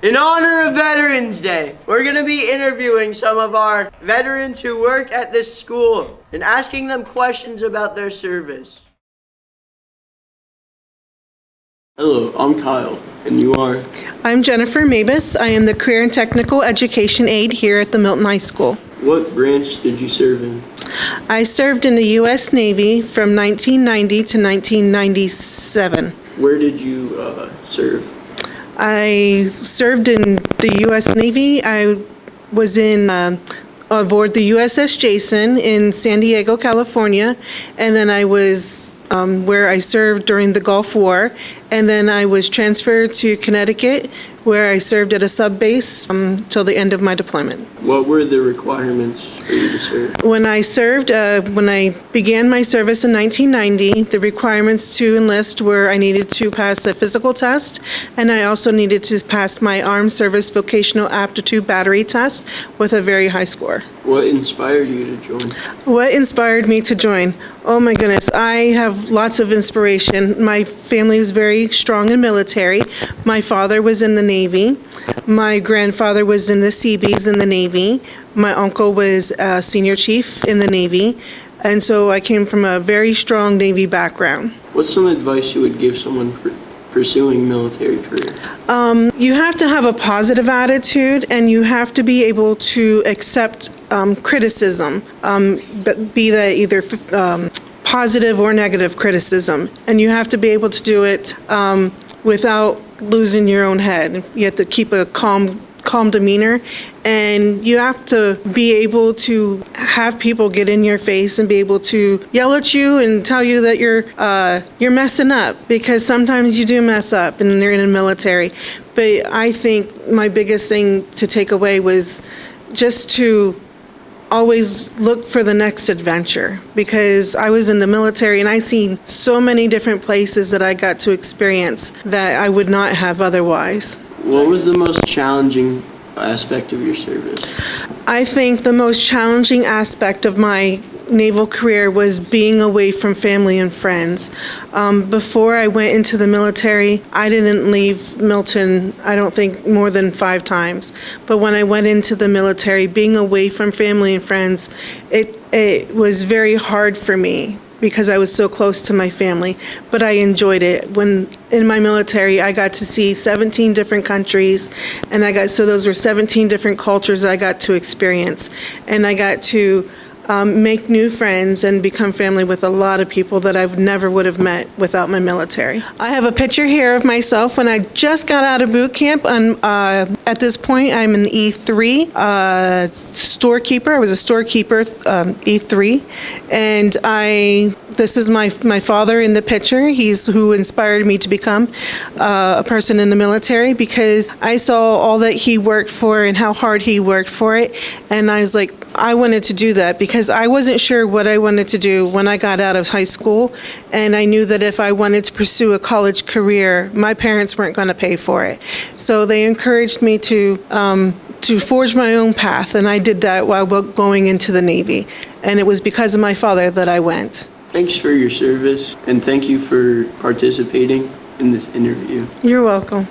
In honor of Veterans Day, we're going to be interviewing some of our veterans who work at this school and asking them questions about their service. Hello, I'm Kyle, and you are? I'm Jennifer Mabus. I am the Career and Technical Education Aide here at the Milton High School. What branch did you serve in? I served in the U.S. Navy from 1990 to 1997. Where did you serve? I served in the U.S. Navy. I was aboard the USS Jason in San Diego, California, and then I was where I served during the Gulf War, and then I was transferred to Connecticut, where I served at a sub base till the end of my deployment. What were the requirements for you to serve? When I began my service in 1990, the requirements to enlist were I needed to pass a physical test, and I also needed to pass my Armed Service Vocational Aptitude Battery test with a very high score. What inspired you to join? What inspired me to join? Oh my goodness, I have lots of inspiration. My family is very strong in military. My father was in the Navy. My grandfather was in the Seabees in the Navy. My uncle was a senior chief in the Navy. And so I came from a very strong Navy background. What's some advice you would give someone pursuing military career? You have to have a positive attitude, and you have to be able to accept criticism, but be that either positive or negative criticism. And you have to be able to do it without losing your own head. You have to keep a calm demeanor, and you have to be able to have people get in your face and be able to yell at you and tell you that you're messing up, because sometimes you do mess up and you're in the military. But I think my biggest thing to take away was just to always look for the next adventure, because I was in the military and I seen so many different places that I got to experience that I would not have otherwise. What was the most challenging aspect of your service? I think the most challenging aspect of my naval career was being away from family and friends. Before I went into the military, I didn't leave Milton, I don't think, more than 5 times. But when I went into the military, being away from family and friends, it was very hard for me, because I was so close to my family, but I enjoyed it. When in my military, I got to see 17 different countries, and so those were 17 different cultures I got to experience, and I got to make new friends and become family with a lot of people that I never would have met without my military. I have a picture here of myself when I just got out of boot camp. At this point, I'm an E3 storekeeper. I was a storekeeper, E3, and this is my father in the picture. He's who inspired me to become a person in the military, because I saw all that he worked for and how hard he worked for it, and I was like, I wanted to do that, because I wasn't sure what I wanted to do when I got out of high school, and I knew that if I wanted to pursue a college career, my parents weren't going to pay for it. So they encouraged me to forge my own path, and I did that while going into the Navy, and it was because of my father that I went. Thanks for your service, and thank you for participating in this interview. You're welcome.